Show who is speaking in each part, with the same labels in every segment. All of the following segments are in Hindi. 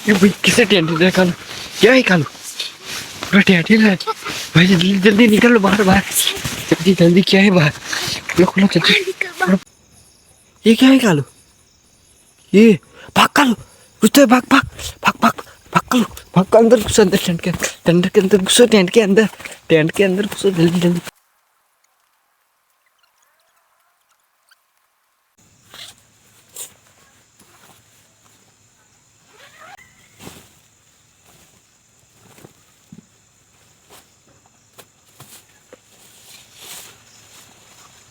Speaker 1: ये भाई किसे टेंट दे कालू? क्या है कालू? पूरा टेंट है भाई। जल्दी जल्दी निकलो बाहर बाहर। जल्दी जल्दी क्या है बाहर? खोलो खोलो जल्दी। ये क्या है कालू? ये भाग कालू। कुछ तो भाग भाग भाग भाग भाग कालू। भाग अंदर घुसो, अंदर टेंट के अंदर घुसो, टेंट के अंदर घुसो जल्दी जल्दी।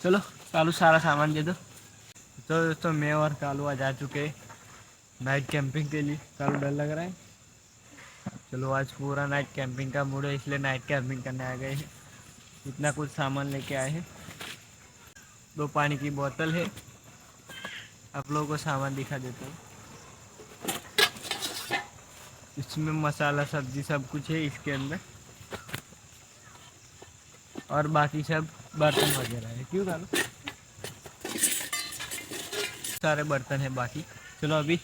Speaker 1: चलो कालू सारा सामान दे दो। तो दोस्तों मैं और कालू आज आ चुके हैं नाइट कैंपिंग के लिए। कालू डर लग रहा है? चलो आज पूरा नाइट कैंपिंग का मूड है, इसलिए नाइट कैंपिंग करने आ गए हैं। इतना कुछ सामान लेके आए हैं। 2 पानी की बोतल है। आप लोगों को सामान दिखा देता हूँ। इसमें मसाला सब्जी सब कुछ है इसके अंदर, और बाकी सब बर्तन वगैरह है। क्यों कालू? सारे बर्तन है बाकी। चलो अभी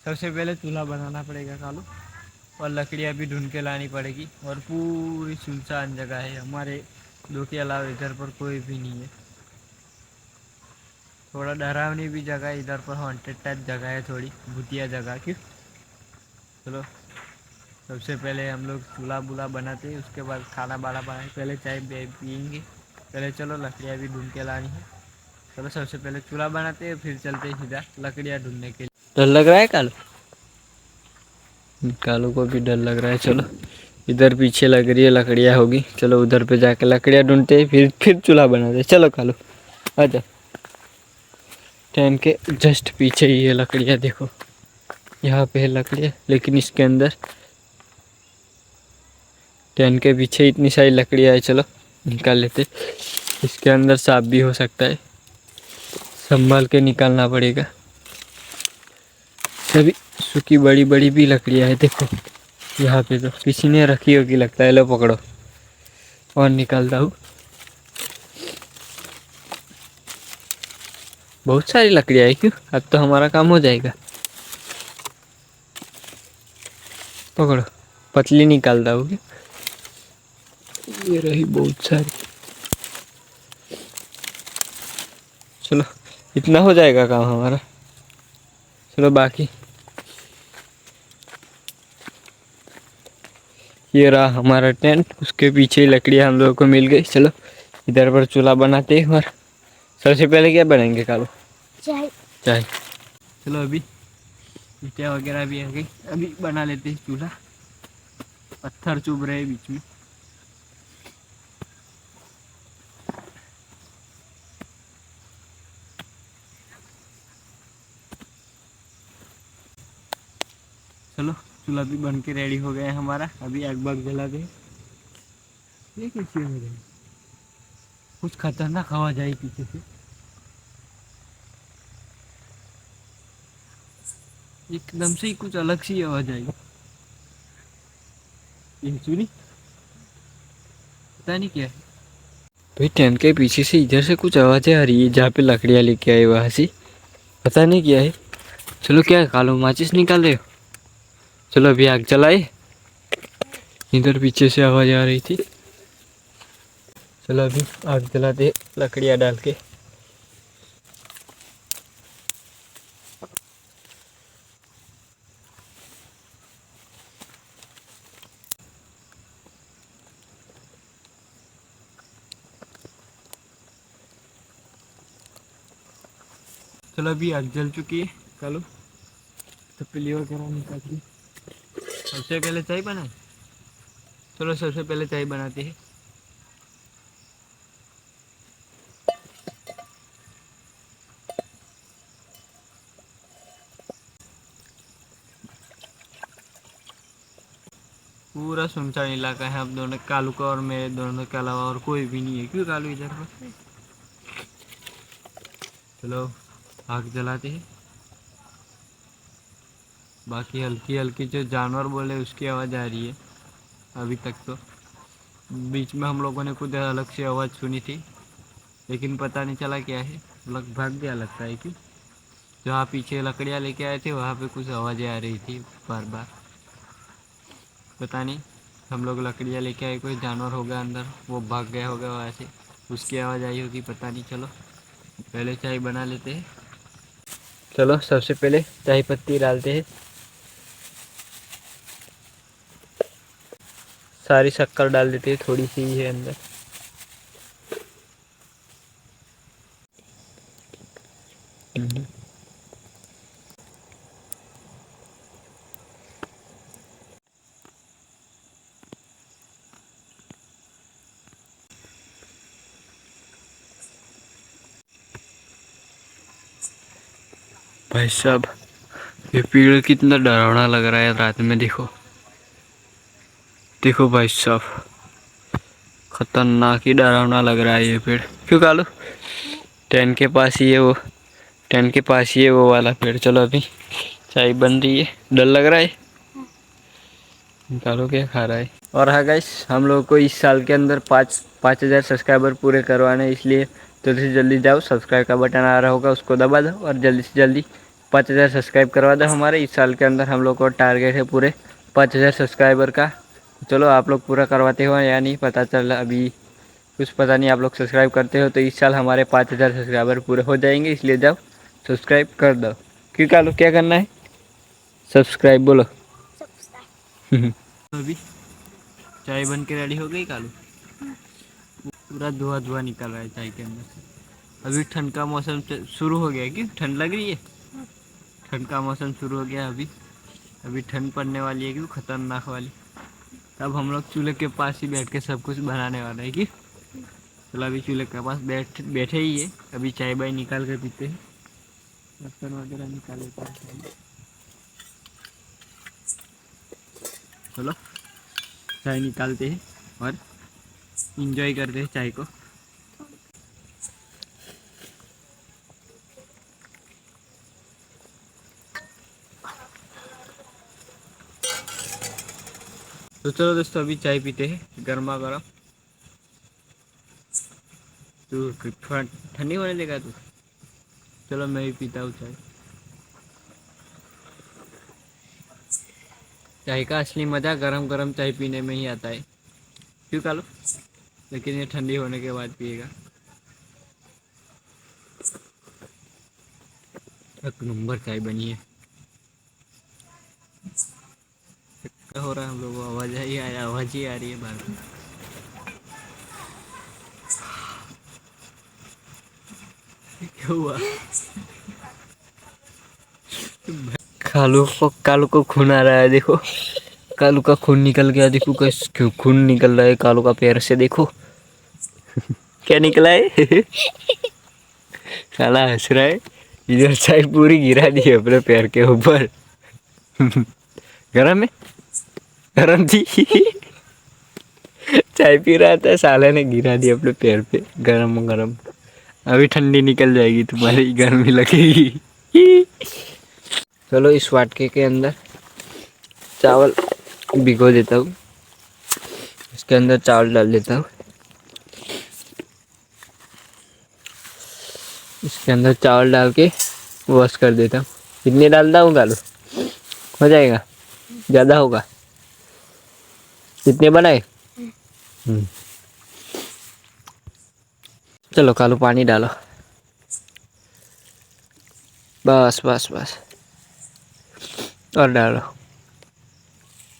Speaker 1: सबसे पहले चूल्हा बनाना पड़ेगा कालू, और लकड़ियाँ भी ढूंढ के लानी पड़ेगी। और पूरी सुनसान जगह है, हमारे 2 के अलावा इधर पर कोई भी नहीं है। थोड़ा डरावनी भी जगह है इधर पर, हॉन्टेड टाइप जगह है, थोड़ी भूतिया जगह की। चलो सबसे पहले हम लोग चूल्हा बुला बनाते हैं, उसके बाद खाना बाड़ा बनाए, पहले चाय पियेंगे। पहले चलो लकड़ियाँ भी ढूंढ के लानी है। चलो सबसे पहले चूल्हा बनाते हैं, फिर चलते हैं सीधा लकड़ियाँ ढूंढने के लिए। डर लग रहा है कालू? कालू को भी डर लग रहा है। चलो इधर पीछे लग रही है लकड़ियाँ होगी, चलो उधर पे जाके लकड़ियाँ ढूंढते हैं, फिर चूल्हा बनाते हैं। चलो कालू आजा। टेंट के जस्ट पीछे ही है लकड़ियाँ, देखो यहाँ पे है लकड़ियाँ, लेकिन इसके अंदर टेंट के पीछे इतनी सारी लकड़ियाँ है। चलो निकाल लेते। इसके अंदर सांप भी हो सकता है, संभाल के निकालना पड़ेगा। सभी सूखी बड़ी बड़ी भी लकड़ियाँ है, देखो यहाँ पे तो किसी ने रखी होगी लगता है। लो पकड़ो और निकालता हूँ। बहुत सारी लकड़ियाँ है। क्यों? अब तो हमारा काम हो जाएगा। पकड़ो, पतली निकालता हूँ। ये रही बहुत सारी। चलो इतना हो जाएगा काम हमारा। चलो बाकी ये रहा हमारा टेंट, उसके पीछे ही लकड़ियाँ हम लोगों को मिल गई। चलो इधर पर चूल्हा बनाते हैं, और सबसे पहले क्या बनाएंगे कालू? चाय। चाय। चलो अभी ईंटें वगैरह भी आ गई, अभी बना लेते हैं चूल्हा। पत्थर चुभ रहे बीच में। चलो चूल्हा भी बन के रेडी हो गया है हमारा। अभी आग बाग जला दे। ये कैसी हो रही? कुछ खतरनाक आवाज आई पीछे से, एकदम से ही कुछ अलग सी आवाज आई। ये सुनी? पता नहीं क्या है भाई। टेंट के पीछे से इधर से कुछ आवाजें आ रही है, जहाँ पे लकड़ियाँ लेके आए वहाँ से। पता नहीं क्या है। चलो क्या है कालू, माचिस निकाल रहे हो? चलो अभी आग जलाए। इधर पीछे से आवाज आ रही थी। चलो अभी आग जलाते लकड़ियाँ डाल के। चलो अभी आग जल चुकी है। चलो तो पीली वगैरह निकाल ली। सबसे पहले चाय बनाए। चलो सबसे पहले चाय बनाते हैं। पूरा सुनसान इलाका है, हम दोनों कालू का और मेरे दोनों के अलावा और कोई भी नहीं है। क्यों कालू इधर पर? चलो आग जलाते हैं। बाकी हल्की हल्की जो जानवर बोले उसकी आवाज़ आ रही है अभी तक तो। बीच में हम लोगों ने कुछ अलग से आवाज़ सुनी थी, लेकिन पता नहीं चला क्या है। लोग भाग गया लगता है कि। जहाँ पीछे लकड़ियाँ लेके आए थे वहाँ पे कुछ आवाज़ें आ रही थी बार बार। पता नहीं, हम लोग लकड़ियाँ लेके आए, कोई जानवर होगा अंदर, वो भाग गया होगा वहाँ से, उसकी आवाज़ आई होगी, पता नहीं। चलो पहले चाय बना लेते हैं। चलो सबसे पहले चाय पत्ती डालते हैं, सारी शक्कर डाल देते हैं, थोड़ी सी ही है अंदर। भाई साहब, ये पेड़ कितना डरावना लग रहा है रात में। देखो देखो भाई साहब, खतरनाक ही डरावना लग रहा है ये पेड़। क्यों कालू? टेंट के पास ही है वो, टेंट के पास ही है वो वाला पेड़। चलो अभी चाय बन रही है, डर लग रहा है। कालू क्या खा रहा है? और हाँ गाइस, हम लोग को इस साल के अंदर 5,000 सब्सक्राइबर पूरे करवाने, इसलिए जल्दी से जल्दी जाओ, सब्सक्राइब का बटन आ रहा होगा उसको दबा दो और जल्दी से जल्दी 5,000 सब्सक्राइब करवा दो। हमारे इस साल के अंदर हम लोग को टारगेट है पूरे 5,000 सब्सक्राइबर का। चलो आप लोग पूरा करवाते हो या नहीं पता चला अभी, कुछ पता नहीं। आप लोग सब्सक्राइब करते हो तो इस साल हमारे 5,000 सब्सक्राइबर पूरे हो जाएंगे, इसलिए जाओ सब्सक्राइब कर दो। क्यों कालू, क्या करना है? सब्सक्राइब बोलो। अभी चाय बन के रेडी हो गई कालू, पूरा धुआं धुआं निकल रहा है चाय के अंदर से। अभी ठंड का मौसम शुरू हो गया, क्यों ठंड लग रही है? ठंड का मौसम शुरू हो गया अभी, अभी ठंड पड़ने वाली है, क्यों खतरनाक वाली। तब हम लोग चूल्हे के पास ही बैठ के सब कुछ बनाने वाला है कि। चलो अभी चूल्हे के पास बैठे ही है, अभी चाय बाय निकाल कर पीते हैं, बर्तन वगैरह निकाल लेते हैं। चलो चाय निकालते हैं और इंजॉय करते हैं चाय को। तो चलो दोस्तों अभी चाय पीते हैं गर्मा गर्म। तू थोड़ा ठंडी होने देगा तू? चलो मैं भी पीता हूँ चाय। चाय का असली मज़ा गरम गरम चाय पीने में ही आता है, क्यों कालो? लेकिन ये ठंडी होने के बाद पिएगा। एक नंबर चाय बनी है। क्या हो रहा है हम लोग को? आवाज़ ही आ रही है बाहर में। क्या हुआ? कालू को खून आ रहा है, देखो कालू का खून निकल गया। देखो कैसे क्यों खून निकल रहा है कालू का पैर से, देखो क्या निकला है। साला हंस रहा है, इधर चाय पूरी गिरा दी है अपने पैर के ऊपर। गरम है, गरम थी। चाय पी रहा था, साले ने गिरा दी अपने पैर पे गरम गरम। अभी ठंडी निकल जाएगी, तुम्हारी गर्मी लगेगी। चलो इस वाटके के अंदर चावल भिगो देता हूँ, इसके अंदर चावल डाल देता हूँ, इसके अंदर चावल डाल के वॉश कर देता हूँ। कितने डालता हूँ कालू? हो जाएगा? ज़्यादा होगा? कितने बनाए? चलो कालू पानी डालो, बस बस बस, और डालो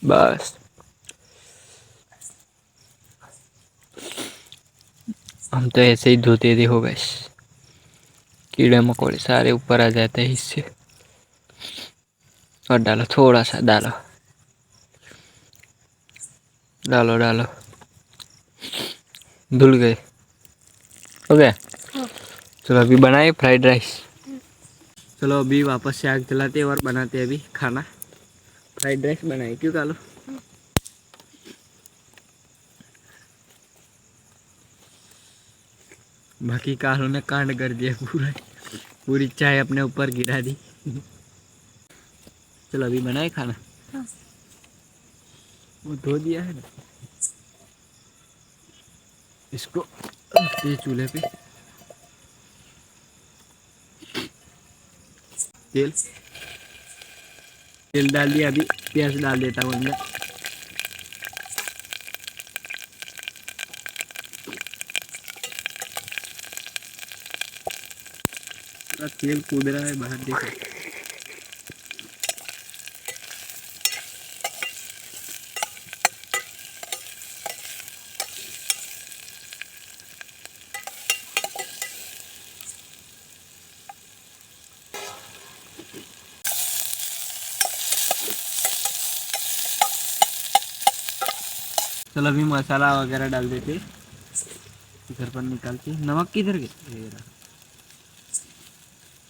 Speaker 1: बस। हम तो ऐसे ही धोते थे, हो गए कीड़े मकोड़े सारे ऊपर आ जाते हैं इससे। और डालो थोड़ा सा, डालो डालो डालो, धुल गए, हो गया। चलो अभी बनाए फ्राइड राइस। चलो अभी वापस से आग जलाते और बनाते अभी खाना। फ्राइड राइस बनाए, क्यों कालो? बाकी कालों ने कांड कर दिया पूरा, पूरी चाय अपने ऊपर गिरा दी। चलो अभी बनाए खाना। हाँ। वो धो दिया है ना, इसको रखते चूल्हे पे। तेल तेल डाल दिया, अभी प्याज डाल देता हूँ अंदर। पूरा तेल कूद रहा है बाहर, देखो। चलो अभी मसाला वगैरह डाल देते, इधर पर निकालते। नमक किधर गया? ये रहा।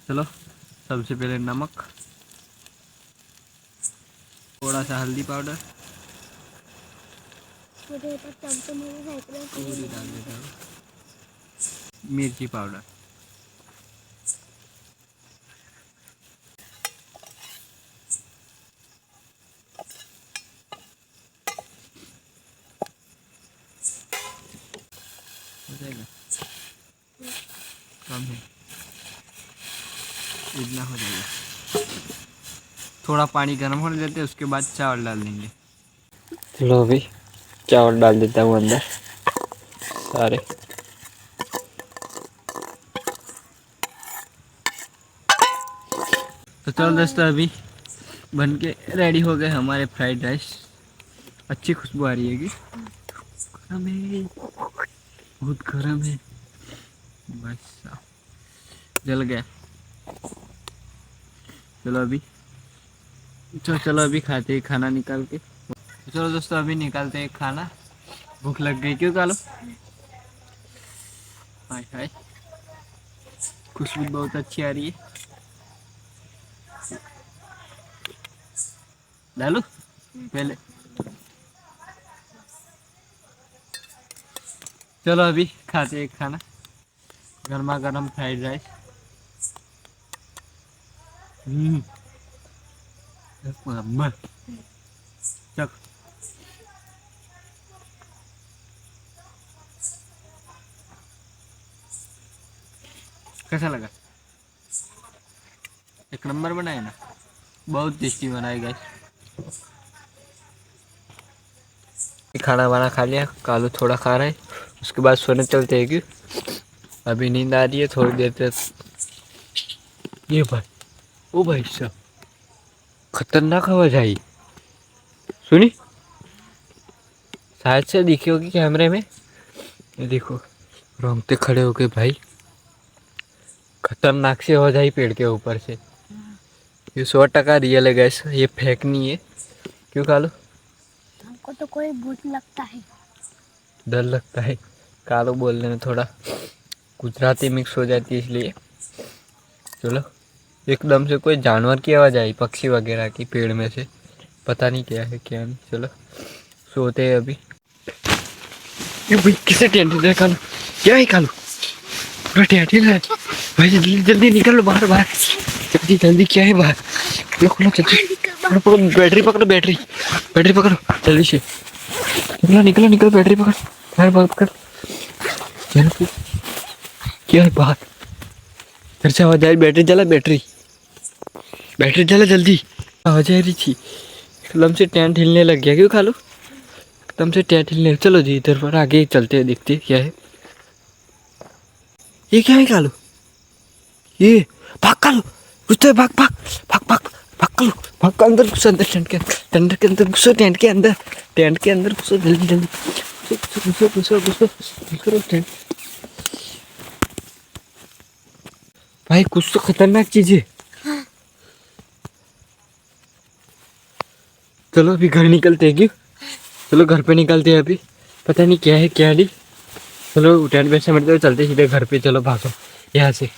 Speaker 1: चलो सबसे पहले नमक, थोड़ा सा हल्दी पाउडर पूरी डाल देता हूँ, मिर्ची पाउडर, हो जाएगा, कम है, इतना हो जाएगा। थोड़ा पानी गर्म होने देते, उसके बाद चावल डाल देंगे। चलो अभी चावल डाल देता हूँ अंदर सारे। तो चलो दोस्तों, अभी बन के रेडी हो गए हमारे फ्राइड राइस। अच्छी खुशबू आ रही है कि गर्म है, बहुत गर्म है, बस जल गया। चलो अभी खाते हैं खाना निकाल के। चलो दोस्तों अभी निकालते हैं खाना, भूख लग गई। क्यों कालो? हाय हाय, खुशबू बहुत अच्छी आ रही है। डालू पहले। चलो अभी खाते हैं खाना, गर्मा गर्म फ्राइड राइस। चल कैसा लगा? एक नंबर बनाए ना, बहुत टेस्टी बनाए गाइस। खाना वाना खा लिया, कालू थोड़ा खा रहा है, उसके बाद सोने चलते हैं। क्यों अभी नींद आ रही है, थोड़ी देर तक। ये भाई, ओ भाई साहब, खतरनाक आवाज आई, सुनी? शायद से दिखी होगी कैमरे में। ये देखो रोंगटे खड़े हो गए भाई, खतरनाक से आवाज आई पेड़ के ऊपर से। ये 100% रियल है गैस, ये फेक नहीं है। क्यों कालू?
Speaker 2: हमको तो कोई भूत लगता है।
Speaker 1: डर लगता है, कालू बोलने में थोड़ा गुजराती मिक्स हो जाती है इसलिए। चलो, एकदम से कोई जानवर की आवाज़ आई, पक्षी वगैरह की, पेड़ में से, पता नहीं क्या है क्या नहीं। चलो सोते हैं अभी। ये भाई किसे टेंट दे कालू? क्या है कालू? पूरा टेंट है भाई, जल्दी जल्दी निकलो बाहर बाहर, जल्दी जल्दी। क्या है बाहर? खोलो खोलो जल्दी, पकड़ो बैटरी, पकड़ो बैटरी, बैटरी पकड़ो जल्दी से। निकलो निकलो निकलो, बैटरी पकड़, बाहर बाहर पकड़। चलो क्या है बाहर? फिर से आवाज आई, बैटरी जला, बैटरी बैटरी जला जल्दी। आवाज आ रही थी, एकदम से टेंट हिलने लग गया। क्यों खालू? एकदम से टेंट हिलने। चलो जी इधर पर आगे चलते हैं, देखते क्या है। ये क्या है कालू? ये भाग कालू, घुसते भाग भाग भाग भाग भाग कालू, भाग अंदर घुसो, अंदर टेंट के अंदर घुसो, टेंट के अंदर, टेंट के अंदर घुसो जल्दी जल्दी, घुसो घुसो घुसो घुसो टेंट। भाई कुछ तो खतरनाक चीज है। चलो अभी घर निकलते हैं। क्यों? चलो घर पे निकलते हैं अभी, पता नहीं क्या है क्या नहीं। चलो टेंट पे से चलते सीधे घर पे, चलो भागो यहाँ से।